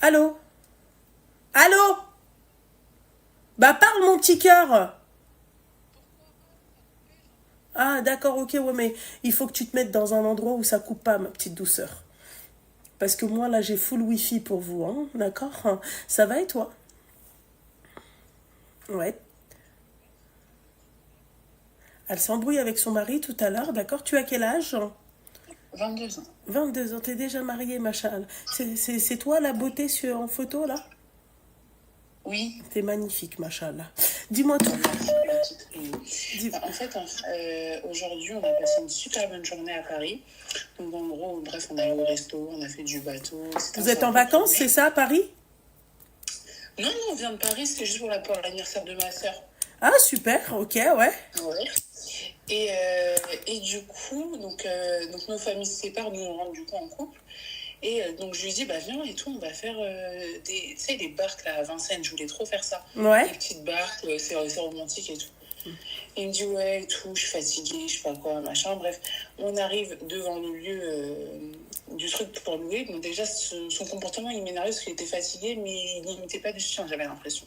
Allô? Allô? Bah parle mon petit cœur. Ah d'accord, ok, ouais, mais il faut que tu te mettes dans un endroit où ça coupe pas, ma petite douceur. Parce que moi là j'ai full wifi pour vous, hein, d'accord? Ça va et toi? Ouais. Elle s'embrouille avec son mari tout à l'heure, d'accord? Tu as quel âge? 22 ans. 22 ans, t'es déjà mariée, machin. C'est toi la beauté en photo là? Oui. T'es magnifique, machallah. Dis-moi tout. Merci, ma petite Rémi. Dis- Aujourd'hui, on a passé une super bonne journée à Paris. Donc, en gros, bref, on est allé au resto, on a fait du bateau. C'était Vous êtes en sympa pour vacances, c'est nous. ça, à Paris? Non, non, on vient de Paris, c'était juste pour l'anniversaire de ma sœur. Ah, super, ok, ouais. Ouais. Et du coup, donc nos familles se séparent, nous on rentre du coup en couple. Donc je lui dis, bah viens et tout, on va faire tu sais, les barques là à Vincennes, je voulais trop faire ça. Ouais. Les petites barques, c'est romantique et tout. Et il me dit, ouais, et tout, je suis fatiguée, je sais pas quoi, machin. Bref, on arrive devant le lieu du truc pour louer. Donc déjà, son comportement, il m'énervait parce qu'il était fatigué, mais il n'imitait pas du chien, j'avais l'impression.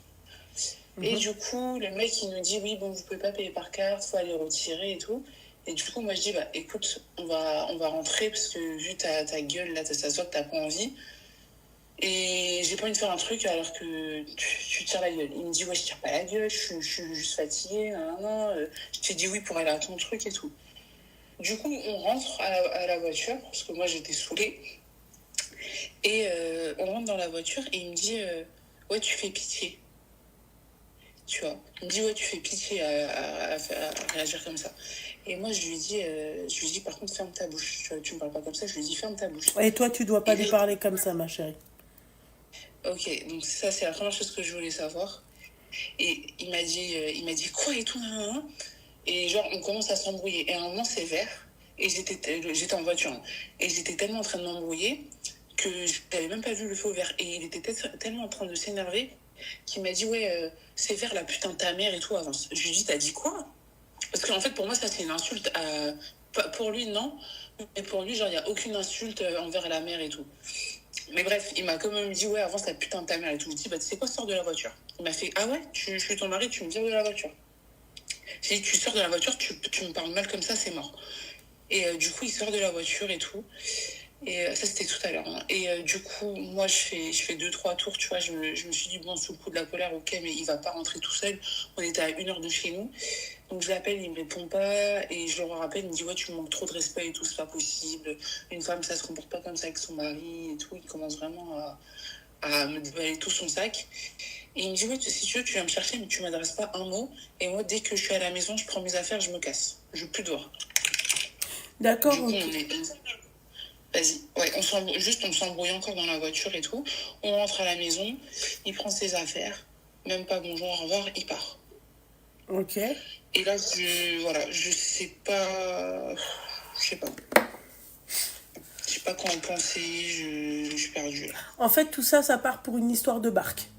Et du coup, le mec, il nous dit, oui, bon, vous pouvez pas payer par carte, faut aller retirer et tout. Et du coup, moi, je dis, bah, écoute, on va rentrer parce que vu ta gueule, là, ça se voit que t'as pas envie. Et j'ai pas envie de faire un truc alors que tu tires la gueule. Il me dit, ouais, je tire pas la gueule, je suis juste fatiguée, Je t'ai dit oui pour aller à ton truc et tout. Du coup, on rentre à la voiture parce que moi, j'étais saoulée. On rentre dans la voiture et il me dit, ouais, tu fais pitié. Tu vois, il me dit, ouais, tu fais pitié à réagir comme ça. Et moi, je lui dis, par contre, ferme ta bouche. Tu me parles pas comme ça, je lui dis, ferme ta bouche. Et toi, tu dois pas Et lui parler comme ça, ma chérie. ok, donc ça, c'est la première chose que je voulais savoir. Et il m'a dit quoi et tout, nan, nan, nan. Et genre, on commence à s'embrouiller. Et à un moment, c'est vert. Et j'étais en voiture, hein. Et j'étais tellement en train de m'embrouiller que je n'avais même pas vu le feu vert. Et il était tellement en train de s'énerver qu'il m'a dit, ouais, c'est vert, la putain de ta mère et tout, avance. Je lui dis, t'as dit quoi? Parce qu'en fait, pour moi, ça, c'est une insulte. Pour lui, non. Mais pour lui, genre, il n'y a aucune insulte envers la mère et tout. Mais bref, il m'a quand même dit, ouais, avance la putain de ta mère et tout. Je dis, bah, tu sais quoi, sors de la voiture. Il m'a fait, ah ouais, je suis ton mari, tu me vires de la voiture. J'ai dit, tu sors de la voiture, tu me parles mal comme ça, c'est mort. Du coup, il sort de la voiture et tout. Ça, c'était tout à l'heure, hein. Du coup, moi, je fais 2-3 tours, tu vois. Je me suis dit, bon, sous le coup de la colère, ok, mais il va pas rentrer tout seul. On était à 1 heure de chez nous. Donc, je l'appelle, il me répond pas. Et je le rappelle, il me dit, ouais, tu me manques trop de respect et tout, c'est pas possible. Une femme, ça se comporte pas comme ça avec son mari et tout. Il commence vraiment à me déballer tout son sac. Et il me dit, ouais, si tu veux, tu viens me chercher, mais tu m'adresses pas un mot. Et moi, dès que je suis à la maison, je prends mes affaires, je me casse. Je veux plus te voir. D'accord, Du coup, ok. Vas-y. Ouais, on s'embrouille encore dans la voiture et tout. On rentre à la maison, il prend ses affaires, même pas bonjour, au revoir, il part. Ok. Et là, je sais pas. Je sais pas. Je sais pas quoi en penser, je suis perdue là. En fait, tout ça, ça part pour une histoire de barque.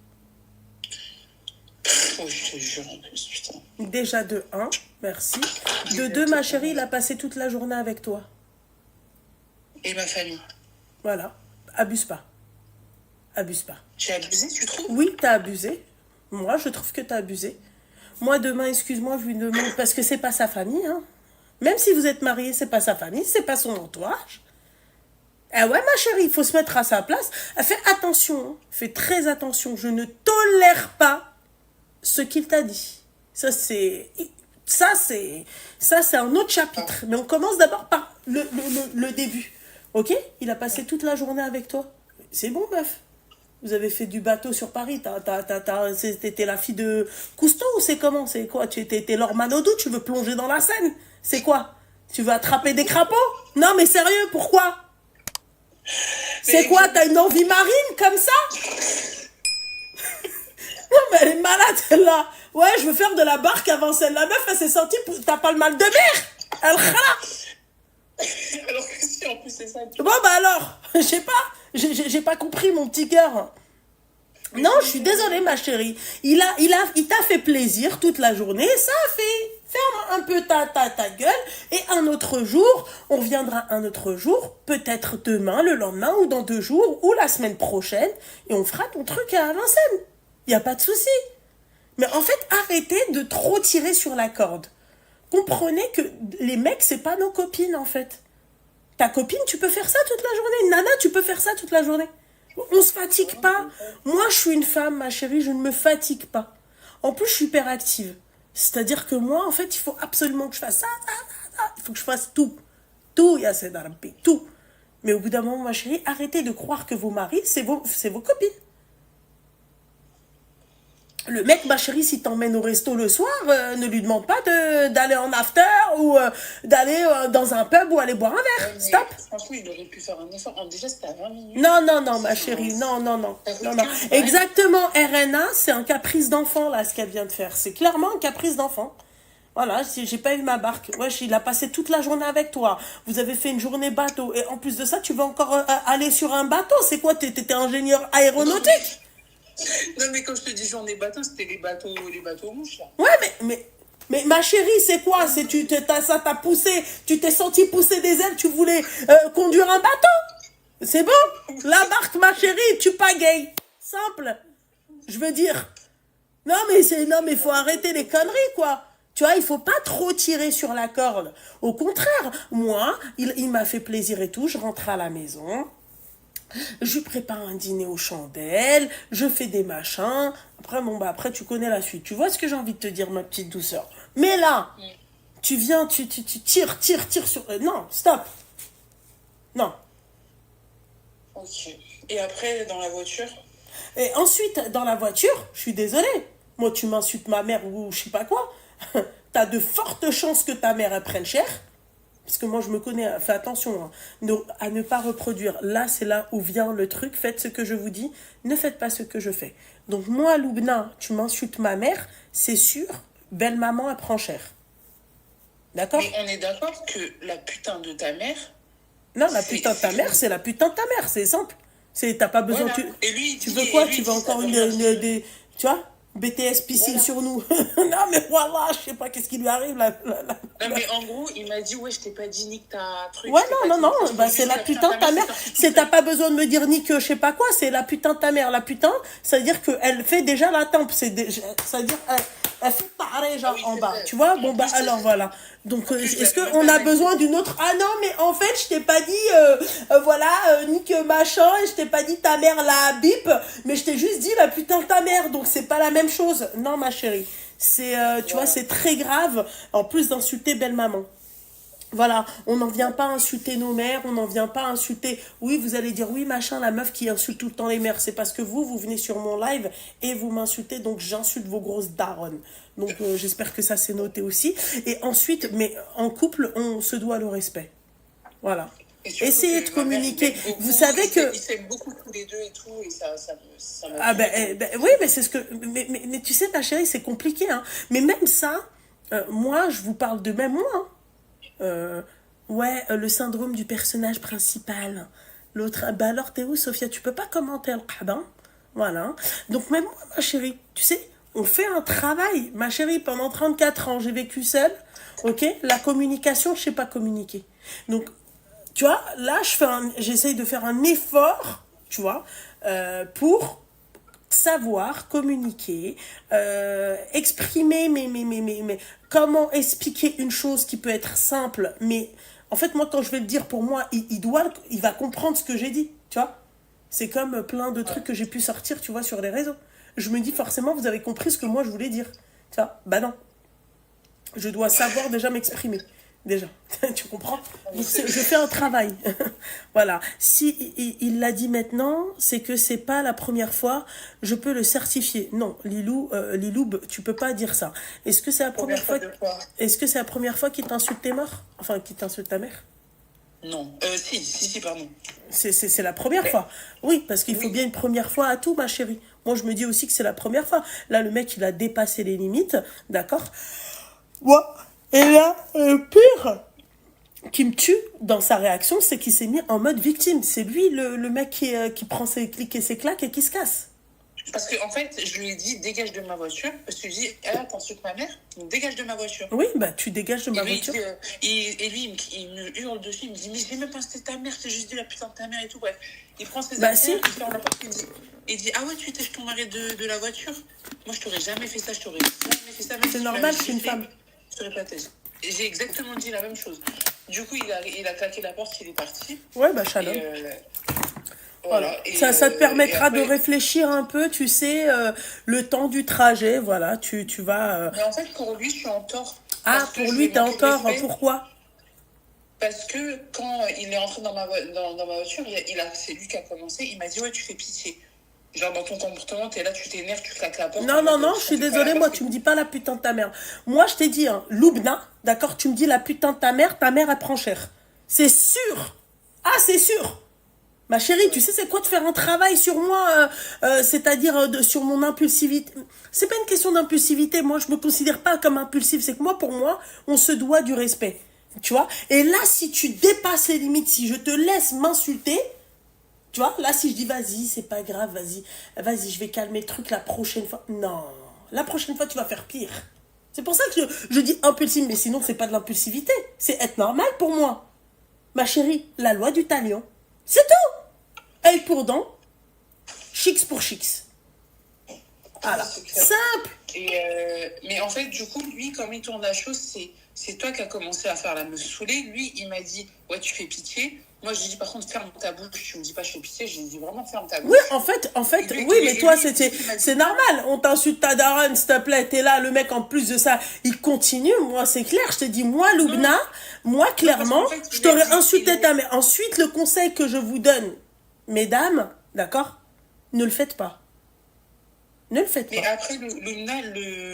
Oh, je te jure en plus, putain. Déjà de un, merci. De deux, ma chérie, il a passé toute la journée avec toi. Et ma famille. Voilà. Abuse pas. Abuse pas. J'ai abusé, tu trouves? Oui, t'as abusé. Moi, je trouve que t'as abusé. Moi, demain, excuse-moi, je lui demande, parce que c'est pas sa famille, hein. Même si vous êtes mariés, c'est pas sa famille, c'est pas son entourage. Ah ouais, ma chérie, il faut se mettre à sa place. Fais attention, hein. Fais très attention. Je ne tolère pas ce qu'il t'a dit. Ça, c'est un autre chapitre. Mais on commence d'abord par le début. Ok? Il a passé toute la journée avec toi. C'est bon, meuf. Vous avez fait du bateau sur Paris. T'étais la fille de Cousteau ou c'est comment? C'est quoi? Tu étais Laure Manodou? Tu veux plonger dans la Seine? C'est quoi? Tu veux attraper des crapauds? Non, mais sérieux, pourquoi? C'est quoi? T'as une envie marine comme ça? Non, mais elle est malade, celle-là. Ouais, je veux faire de la barque avant celle. La meuf, elle s'est sortie. T'as pas le mal de mer? Elle khala. Alors que si, en plus, c'est ça. Bon, bah alors, je sais pas. J'ai pas compris, mon petit cœur. Non, je suis désolée, ma chérie. Il t'a fait plaisir toute la journée, ça a fait. ferme un peu ta gueule, et un autre jour, on viendra un autre jour, peut-être demain, le lendemain, ou dans 2 jours, ou la semaine prochaine, et on fera ton truc à Vincennes. Il n'y a pas de souci. Mais en fait, arrêtez de trop tirer sur la corde. Comprenez que les mecs, c'est pas nos copines, en fait. Ta copine, tu peux faire ça toute la journée. Nana, tu peux faire ça toute la journée. On se fatigue pas. Moi, je suis une femme, ma chérie, je ne me fatigue pas. En plus, je suis hyper active. C'est-à-dire que moi, en fait, il faut absolument que je fasse ça. Il faut que je fasse tout. Tout, Yasser Darbi, tout. Mais au bout d'un moment, ma chérie, arrêtez de croire que vos maris, c'est vos copines. Le mec, ma chérie, si t'emmène au resto le soir, ne lui demande pas d'aller en after ou d'aller dans un pub ou aller boire un verre. Stop. Franchement, il aurait pu faire un effort. Déjà, c'était à 20 minutes. Non, ma chérie. Non. Exactement, RNA, c'est un caprice d'enfant, là, ce qu'elle vient de faire. C'est clairement un caprice d'enfant. Voilà, j'ai pas eu ma barque. Wesh, il a passé toute la journée avec toi. Vous avez fait une journée bateau. Et en plus de ça, tu vas encore aller sur un bateau. C'est quoi? T'étais ingénieur aéronautique? Non, mais quand je te dis journée bateau, c'était les bateaux mouches, là. Ouais, mais ma chérie, c'est quoi? Ça t'a poussé, tu t'es senti pousser des ailes, tu voulais conduire un bateau? C'est bon? La barque, ma chérie, tu pagayes. Simple. Je veux dire. Non, mais faut arrêter les conneries, quoi. Tu vois, il faut pas trop tirer sur la corde. Au contraire, moi, il m'a fait plaisir et tout, je rentre à la maison. Je lui prépare un dîner aux chandelles, je fais des machins. Après, tu connais la suite. Tu vois ce que j'ai envie de te dire, ma petite douceur. Mais là, tu viens, tu tires sur... non, stop. Non. Ok. Et après, dans la voiture? Et ensuite, dans la voiture, je suis désolée. Moi, tu m'insultes ma mère ou je sais pas quoi. T'as de fortes chances que ta mère, elle prenne cher. Parce que moi, je me connais, fais attention à ne pas reproduire. Là, c'est là où vient le truc. Faites ce que je vous dis, ne faites pas ce que je fais. Donc moi, Loubna, tu m'insultes ma mère, c'est sûr, belle maman, elle prend cher. D'accord? Mais on est d'accord que la putain de ta mère... Non, la putain de ta mère, c'est la putain de ta mère, c'est simple. T'as pas besoin... Voilà. Et lui, tu veux quoi? Tu veux encore des... Tu vois? BTS piscine voilà. Sur nous. Non, mais voilà, je sais pas qu'est-ce qui lui arrive là. Non, mais en gros, il m'a dit, ouais, je t'ai pas dit nique ta truc. Ouais, non, bah c'est la putain de ta mère. T'as pas besoin de me dire nique je sais pas quoi, c'est la putain de ta mère. La putain, ça veut dire qu'elle fait déjà la tempe. Ça veut dire, elle fait pareil, genre en bas. Tu vois? Bon, bah alors voilà. Donc, est-ce qu'on a besoin d'une autre... Ah non, mais en fait, je t'ai pas dit, nique machin, et je t'ai pas dit ta mère la bip, mais je t'ai juste dit la putain de ta mère, donc c'est pas la même chose. Non, ma chérie. C'est, tu vois, c'est très grave, en plus d'insulter belle maman. Voilà, on n'en vient pas insulter nos mères, on n'en vient pas insulter... Oui, vous allez dire, oui, machin, la meuf qui insulte tout le temps les mères, c'est parce que vous venez sur mon live et vous m'insultez, donc j'insulte vos grosses daronnes. Donc, j'espère que ça s'est noté aussi. Et ensuite, mais en couple, on se doit le respect. Voilà. Essayez de communiquer. Vous savez que... Ils s'aiment beaucoup tous les deux et tout, et ça ah oui, mais c'est ce que... Mais tu sais, ma chérie, c'est compliqué, hein. Mais même ça, moi, je vous parle de même moi, hein. Le syndrome du personnage principal. L'autre, bah alors t'es où, Sophia? Tu peux pas commenter le qadam. Voilà. Donc même moi, ma chérie, tu sais, on fait un travail. Ma chérie, pendant 34 ans, j'ai vécu seule. Ok? La communication, je sais pas communiquer. Donc, tu vois, là, j'essaye de faire un effort, tu vois, pour savoir communiquer, exprimer comment expliquer une chose qui peut être simple, mais en fait moi quand je vais le dire pour moi, il va comprendre ce que j'ai dit, tu vois. C'est comme plein de trucs que j'ai pu sortir, tu vois, sur les réseaux. Je me dis forcément vous avez compris ce que moi je voulais dire, tu vois. Bah non, je dois savoir déjà m'exprimer. Déjà, tu comprends? Donc je fais un travail. Voilà. Si il l'a dit maintenant, c'est que c'est pas la première fois. Je peux le certifier. Non, Liloub, tu peux pas dire ça. Est-ce que c'est la première fois Est-ce que c'est la première fois qu'il t'insulte tes morts? Enfin, qu'il t'insulte ta mère? Non. Si, pardon. C'est la première fois. Oui, parce qu'il faut bien une première fois à tout, ma chérie. Moi, je me dis aussi que c'est la première fois. Là, le mec, il a dépassé les limites. D'accord? Ouais. Et là, pire qui me tue dans sa réaction, c'est qu'il s'est mis en mode victime. C'est lui le mec qui prend ses clics et ses claques et qui se casse. Parce qu'en fait, je lui ai dit, dégage de ma voiture. Parce que je lui ai dit, ah, t'insultes ma mère, donc dégage de ma voiture. Oui, bah tu dégages de ma lui, voiture. Et lui, il me hurle dessus, il me dit, mais je vais même pas insulter ta mère, c'est juste dit la putain de ta mère et tout. Bref, il prend ses Bah affaires, si. il ferme la porte, il dit, ah ouais, tu tèches ton mari de la voiture. Moi, je t'aurais jamais fait ça, je t'aurais jamais fait ça. C'est normal, je suis une femme. Je t'aurais pas têche. Et j'ai exactement dit la même chose. Du coup, il a claqué la porte, il est parti. Ouais, bah shalom. Voilà. Ça te permettra après, de réfléchir un peu, tu sais, le temps du trajet, voilà, tu vas... Mais en fait, pour lui, je suis en tort. Ah, pour lui, t'es en tort, pourquoi? Parce que quand il est entré dans ma voiture, c'est lui qui a commencé, il m'a dit, ouais, tu fais pitié. Genre, dans ton comportement, t'es là, tu t'énerves, tu claques la porte. Non, je suis désolée, moi, tu me dis pas la putain de ta mère. Moi, je t'ai dit, hein, Loubna, d'accord, tu me dis la putain de ta mère, elle prend cher. C'est sûr. Ah, c'est sûr. Ma chérie, tu sais c'est quoi de faire un travail sur moi, c'est-à-dire sur mon impulsivité. C'est pas une question d'impulsivité, moi je me considère pas comme impulsive, c'est que moi pour moi, on se doit du respect. Tu vois? Et là si tu dépasses les limites, si je te laisse m'insulter, tu vois? Là si je dis vas-y, c'est pas grave, vas-y, je vais calmer le truc la prochaine fois. Non, la prochaine fois tu vas faire pire. C'est pour ça que je dis impulsive, mais sinon c'est pas de l'impulsivité, c'est être normal pour moi. Ma chérie, la loi du talion. C'est tout. Œil pour dent, chics pour chics. Voilà, simple. Mais en fait, du coup, lui, comme il tourne la chose, c'est toi qui as commencé à faire la me saouler. Lui, il m'a dit, ouais, tu fais pitié. Moi, je lui ai dit, par contre, ferme ta bouche. Tu me dis pas, je fais pitié. Je lui ai dit, vraiment, ferme ta bouche. Oui, en fait, oui, mais toi, c'est normal. On t'insulte ta daronne, s'il te plaît. T'es là, le mec, en plus de ça, il continue. Moi, c'est clair. Je te dis, moi, Loubna, moi, clairement, en fait, je t'aurais insulté ta mère. Ensuite, le conseil que je vous donne, mesdames, d'accord, ne le faites pas. Ne le faites pas. Mais après, Loubna,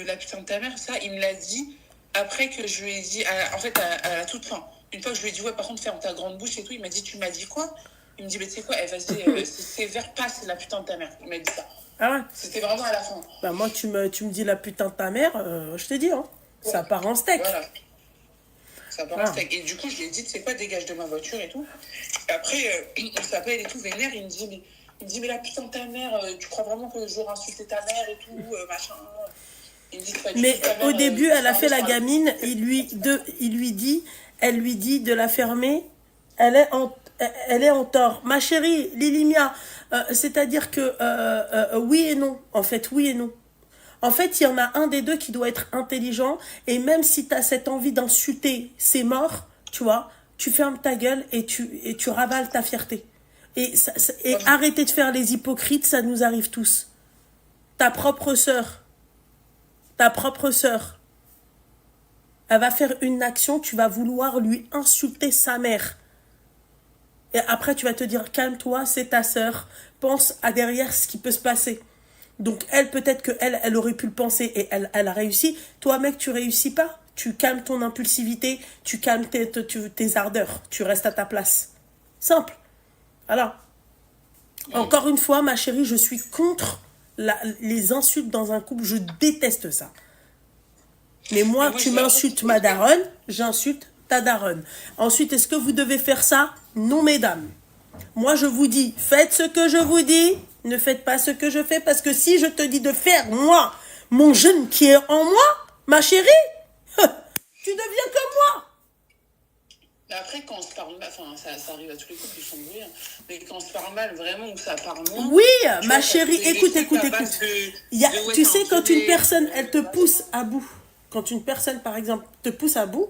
la putain de ta mère, ça, il me l'a dit après que je lui ai dit, en fait, à la toute fin. Une fois que je lui ai dit, ouais, par contre, ferme ta grande bouche et tout, il m'a dit, tu m'as dit quoi? Il me dit, mais tu sais quoi, vas-y, c'est vers passe la putain de ta mère. Il m'a dit ça. Ah ouais? C'était vraiment à la fin. Bah moi, tu me dis la putain de ta mère, je te dis, hein, ouais. Ça part en steak. Voilà. Ça part en steak. Et du coup, je lui ai dit, tu sais quoi, dégage de ma voiture et tout. Et après, on s'appelle et tout, vénère, il me dit, mais la putain de ta mère, tu crois vraiment que j'aurais insulté ta mère et tout, machin. Mais au début, elle a fait la gamine, elle lui dit de la fermer, elle est en tort. Ma chérie, Lilimia, c'est-à-dire que oui et non, en fait, oui et non. En fait, il y en a un des deux qui doit être intelligent, et même si tu as cette envie d'insulter, c'est mort, tu vois, tu fermes ta gueule et tu ravales ta fierté. Et arrêtez de faire les hypocrites, ça nous arrive tous. Ta propre sœur, elle va faire une action, tu vas vouloir lui insulter sa mère. Et après, tu vas te dire, calme-toi, c'est ta sœur, pense à derrière ce qui peut se passer. Donc, elle, peut-être qu'elle aurait pu le penser et elle a réussi. Toi, mec, tu réussis pas. Tu calmes ton impulsivité, tu calmes tes ardeurs, tu restes à ta place. Simple. Alors, encore une fois, ma chérie, je suis contre les insultes dans un couple, je déteste ça. Mais moi tu m'insultes ma daronne, j'insulte ta daronne. Ensuite, est-ce que vous devez faire ça? Non, mesdames. Moi, je vous dis, faites ce que je vous dis, ne faites pas ce que je fais, parce que si je te dis de faire, moi, mon jeune qui est en moi, ma chérie, tu deviens comme moi. Mais après, quand on se parle mal, enfin, ça arrive à tous les couples, ils sont bruits, hein. Mais quand on se parle mal, vraiment, où ça part moins. Oui, ma chérie, écoute. Tu sais, quand une personne, elle te pousse à bout, quand une personne, par exemple, te pousse à bout,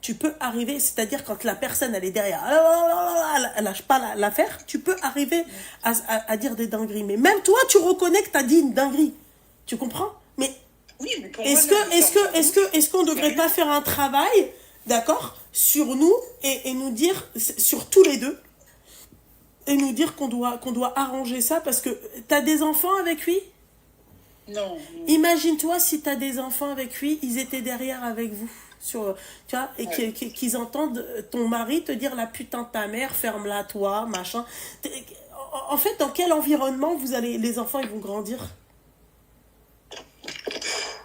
tu peux arriver, c'est-à-dire quand la personne, elle est derrière, elle lâche pas l'affaire, tu peux arriver à dire des dingueries. Mais même toi, tu reconnais que tu as dit une dinguerie. Tu comprends? Mais, oui, mais est-ce qu'on ne devrait pas faire un travail, d'accord, sur nous et nous dire, sur tous les deux, et nous dire qu'on doit arranger ça, parce que tu as des enfants avec lui? Non. Imagine-toi si tu as des enfants avec lui, ils étaient derrière avec vous. Tu vois, et ouais. qu'ils entendent ton mari te dire la putain de ta mère, ferme-la toi, machin. En fait, dans quel environnement les enfants ils vont grandir?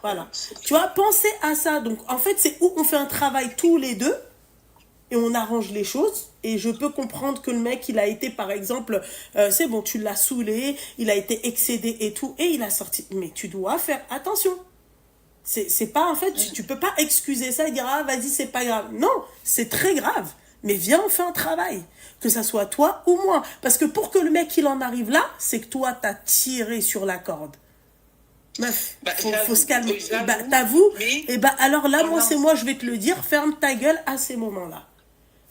Voilà. Tu vois, pensez à ça. Donc, en fait, c'est où on fait un travail tous les deux, et on arrange les choses. Et je peux comprendre que le mec, il a été, par exemple, c'est bon, tu l'as saoulé, il a été excédé et tout, et il a sorti. Mais tu dois faire attention. C'est pas, en fait, tu peux pas excuser ça et dire, ah, vas-y, c'est pas grave. Non, c'est très grave. Mais viens, on fait un travail. Que ça soit toi ou moi. Parce que pour que le mec, il en arrive là, c'est que toi, t'as tiré sur la corde. Meuf, faut se calmer. Bah, t'avoues, et bah, alors là, moi, c'est moi, je vais te le dire, ferme ta gueule à ces moments-là.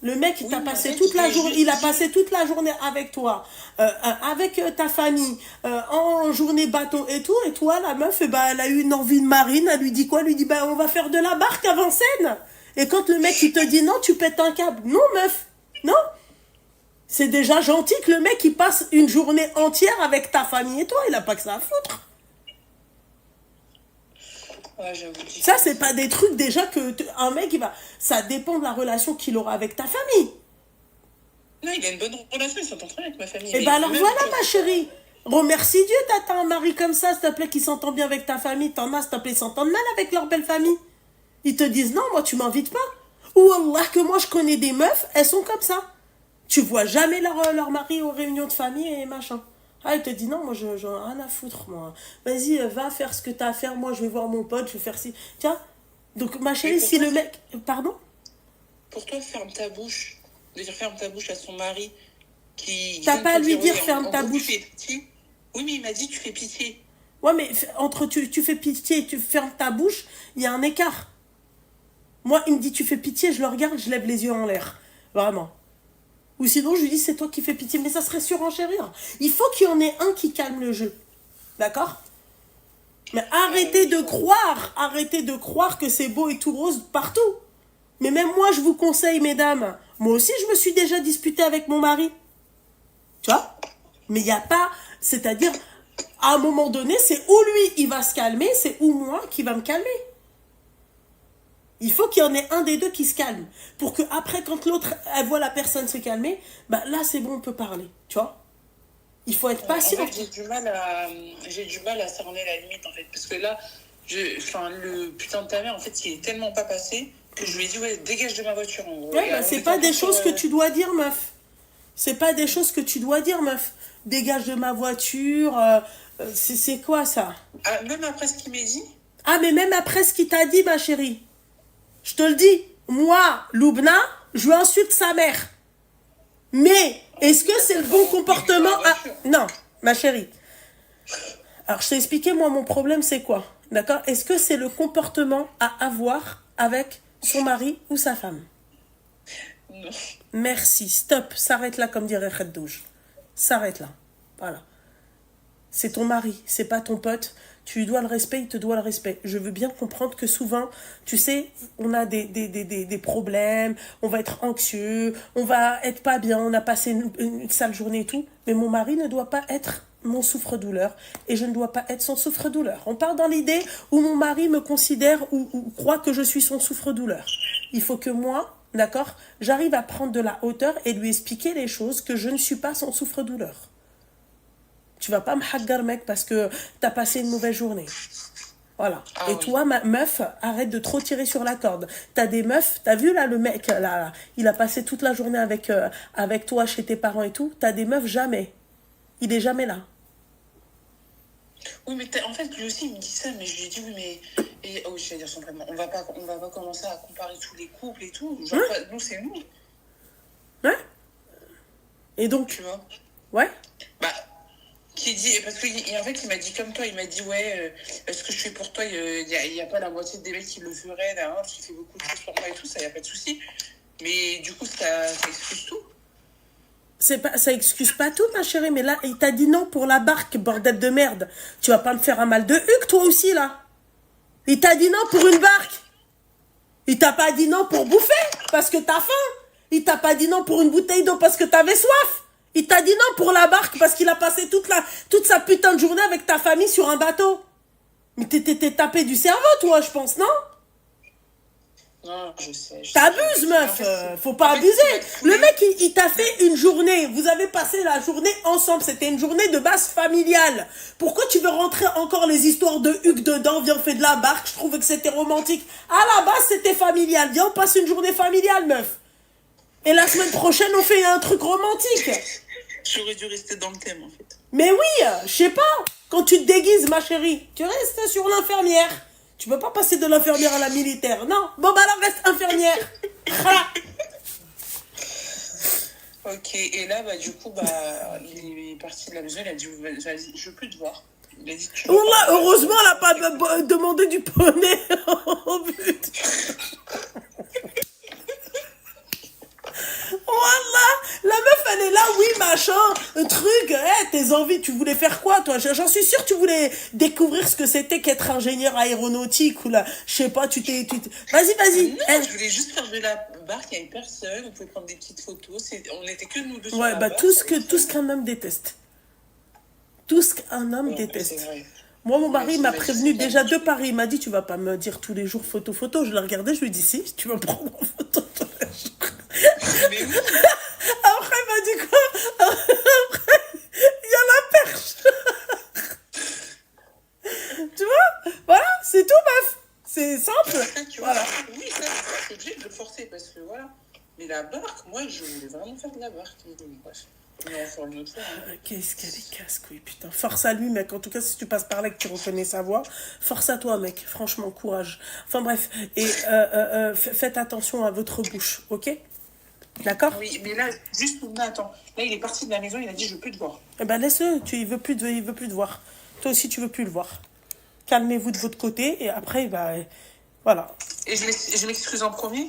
Le mec, il t'a passé toute la journée, il a passé toute la journée avec toi, avec ta famille, en journée bateau et tout, et toi, la meuf, bah, elle a eu une envie de marine, elle lui dit quoi? Elle lui dit, bah, on va faire de la barque à Vincennes. Et quand le mec, il te dit non, tu pètes un câble. Non, meuf, non. C'est déjà gentil que le mec, il passe une journée entière avec ta famille et toi, il a pas que ça à foutre. Ouais, j'avoue. Ça, c'est pas des trucs déjà que un mec, il va. Ça dépend de la relation qu'il aura avec ta famille. Non, il a une bonne relation, il s'entend très bien avec ma famille. Et ben alors voilà, ma chérie. Remercie Dieu, t'as un mari comme ça, s'il te plaît, qui s'entend bien avec ta famille. T'en as, s'il te plaît, ils s'entendent mal avec leur belle famille. Ils te disent non, moi, tu m'invites pas. Ou Allah, que moi, je connais des meufs, elles sont comme ça. Tu vois jamais leur mari aux réunions de famille et machin. Ah, il te dit non, moi j'en ai rien à foutre, moi. Vas-y, va faire ce que t'as à faire, moi je vais voir mon pote, je vais faire ci. Tiens, donc ma chérie, si le mec. Pardon? Pour toi, ferme ta bouche. De dire ferme ta bouche à son mari qui. T'as pas à lui dire ferme ta bouche. Oui, mais il m'a dit tu fais pitié. Ouais, mais entre tu fais pitié et tu fermes ta bouche, il y a un écart. Moi, il me dit tu fais pitié, je le regarde, je lève les yeux en l'air. Vraiment. Ou sinon, je lui dis, c'est toi qui fais pitié. Mais ça serait surenchérir. Il faut qu'il y en ait un qui calme le jeu. D'accord? Mais arrêtez de croire que c'est beau et tout rose partout. Mais même moi, je vous conseille, mesdames. Moi aussi, je me suis déjà disputée avec mon mari. Tu vois? Mais il n'y a pas... C'est-à-dire, à un moment donné, c'est où lui, il va se calmer, c'est où moi qui va me calmer. Il faut qu'il y en ait un des deux qui se calme. Pour que après, quand l'autre, elle voit la personne se calmer, bah là, c'est bon, on peut parler. Tu vois? Il faut être patient. En fait, j'ai du mal à cerner la limite, en fait. Parce que là, le putain de ta mère, en fait, il est tellement pas passé que je lui ai dit, ouais, dégage de ma voiture, en gros. Ouais, bah, c'est pas des choses que tu dois dire, meuf. C'est pas des choses que tu dois dire, meuf. Dégage de ma voiture. C'est quoi, ça? Ah, même après ce qu'il m'a dit? Ah, mais même après ce qu'il t'a dit, ma chérie. Je te le dis, moi, Loubna, je lui insulte sa mère. Mais, est-ce que c'est le bon comportement à... Non, ma chérie. Alors, je t'ai expliqué, moi, mon problème, c'est quoi? D'accord? Est-ce que c'est le comportement à avoir avec son mari ou sa femme? Non. Merci, stop, s'arrête là, comme dirait Khaddouj. S'arrête là. Voilà. C'est ton mari, c'est pas ton pote. Tu lui dois le respect, il te doit le respect. Je veux bien comprendre que souvent, tu sais, on a des problèmes, on va être anxieux, on va être pas bien, on a passé une sale journée et tout. Mais mon mari ne doit pas être mon souffre-douleur et je ne dois pas être son souffre-douleur. On part dans l'idée où mon mari me considère ou croit que je suis son souffre-douleur. Il faut que moi, d'accord, j'arrive à prendre de la hauteur et lui expliquer les choses que je ne suis pas son souffre-douleur. Tu vas pas me haggar, mec, parce que t'as passé une mauvaise journée. Voilà. Ah, et oui. toi, ma meuf, arrête de trop tirer sur la corde. T'as des meufs, t'as vu là, le mec, là, il a passé toute la journée avec toi, chez tes parents et tout. T'as des meufs, jamais. Il est jamais là. Oui, mais en fait, lui aussi, il me dit ça, mais je lui ai dit, oui, mais... Et, oh, je vais dire son prénom. On va pas commencer à comparer tous les couples et tout. Genre, nous, c'est nous. Ouais. Et donc, Tu vois? ouais. Bah, qui dit... Parce que, en fait, il m'a dit comme toi, il m'a dit, ouais, ce que je fais pour toi, il y a pas la moitié des mecs qui le feraient, là, parce qu'il fait beaucoup de choses pour moi et tout, ça, y a pas de souci. Mais du coup, ça excuse tout. Ça excuse pas tout, ma chérie, mais là, il t'a dit non pour la barque, bordel de merde. Tu vas pas me faire un mal de huc, toi aussi, là. Il t'a dit non pour une barque. Il t'a pas dit non pour bouffer, parce que t'as faim. Il t'a pas dit non pour une bouteille d'eau, parce que t'avais soif. Il t'a dit non pour la barque, parce qu'il a passé toute sa putain de journée avec ta famille sur un bateau. Mais t'es tapé du cerveau, toi, je pense, non? Non, je sais. T'abuses, meuf. Faut pas abuser. Le mec, il t'a fait une journée. Vous avez passé la journée ensemble. C'était une journée de base familiale. Pourquoi tu veux rentrer encore les histoires de Hugues dedans? Viens, on fait de la barque. Je trouvais que c'était romantique. À la base, c'était familial. Viens, on passe une journée familiale, meuf. Et la semaine prochaine, on fait un truc romantique. J'aurais dû rester dans le thème, en fait. Mais oui, je sais pas. Quand tu te déguises, ma chérie, tu restes sur l'infirmière. Tu peux pas passer de l'infirmière à la militaire. Non. Bon, bah alors reste infirmière. Voilà. Ok, et là, bah, du coup, bah, il est parti de la maison, il a dit, vas-y, je veux plus te voir. Il a dit, tu veux Wallah, pas- heureusement, elle a pas demandé du poney. Oh putain. Voilà, la meuf elle est là, oui machin, un truc, tes envies, tu voulais faire quoi toi? J'en suis sûre tu voulais découvrir ce que c'était qu'être ingénieur aéronautique ou là, je sais pas, vas-y. Non, je voulais juste faire de la barque, il n'y avait personne, on pouvait prendre des petites photos, on n'était que nous deux sur Ouais, la bah barque. tout ce qu'un homme déteste. Tout ce qu'un homme Ouais, déteste. c'est vrai. Moi, mon mari Ouais, m'a c'est vrai, prévenu c'est déjà vrai. de Paris. Il m'a dit, tu vas pas me dire tous les jours photo. Je l'ai regardé, je lui ai dit, si, tu vas me prendre en photo tous les jours. Mais oui, Après, il m'a dit quoi? Après, il y a la perche. Tu vois? Voilà, c'est tout, meuf. C'est simple. après, tu vois, Voilà. oui, ça, c'est obligé de le forcer, parce que voilà. Mais la barque, moi, je voulais vraiment faire de la barque. Mais bon, bref, on en fera une autre fois. Hein. Qu'est-ce qu'elle est casse-couille, putain. Force à lui, mec. En tout cas, si tu passes par là et que tu reconnais sa voix, force à toi, mec. Franchement, courage. Enfin, bref. Et faites attention à votre bouche, ok? D'accord? Oui, mais là, juste pour moi, attends. Là, il est parti de la maison, il a dit, je veux plus te voir. Eh ben, laisse-le. Il veut plus te voir. Toi aussi, tu veux plus le voir. Calmez-vous de votre côté et après, bah, voilà. Et je m'excuse en premier?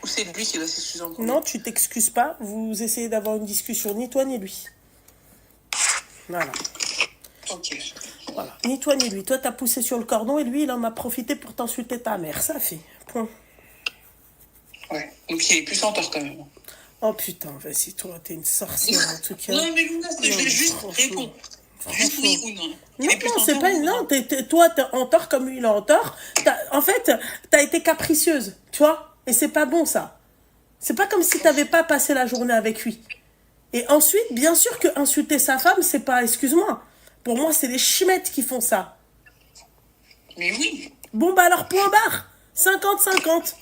Ou c'est lui qui doit s'excuser en premier? Non, tu t'excuses pas. Vous essayez d'avoir une discussion, ni toi ni lui. Voilà. Ok. Voilà. Ni toi ni lui. Toi, t'as poussé sur le cordon et lui, il en a profité pour t'insulter ta mère. Ça fait. Point. Ouais. Donc il est plus en tort quand même. Oh putain, vas-y, toi, t'es une sorcière en tout cas. Non, mais Luna, je vais juste répondre. Juste oui ou non. Il est plus en C'est tort pas... ou Non, toi, t'es en tort comme lui, il est en tort. En fait, t'as été capricieuse, tu vois. Et c'est pas bon, ça. C'est pas comme si t'avais pas passé la journée avec lui. Et ensuite, bien sûr que insulter sa femme, c'est pas... Excuse-moi. Pour moi, c'est les chimettes qui font ça. Mais oui. Bon, bah alors, point barre. 50-50.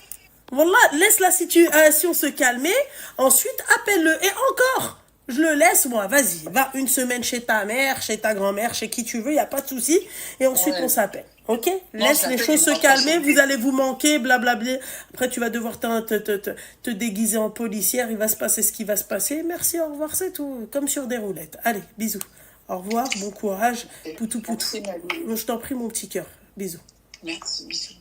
Voilà, laisse la situation se calmer. Ensuite, appelle-le. Et encore, je le laisse, moi. Vas-y, va une semaine chez ta mère, chez ta grand-mère, chez qui tu veux, il n'y a pas de souci. Et ensuite, on s'appelle. Ok? Laisse les choses se calmer, vous allez vous manquer, blablabla. Après, tu vas devoir te déguiser en policière. Il va se passer ce qui va se passer. Merci, au revoir, c'est tout. Comme sur des roulettes. Allez, bisous. Au revoir, bon courage. Poutou, poutou. Merci, Malou. Je t'en prie, mon petit cœur. Bisous. Merci, bisous.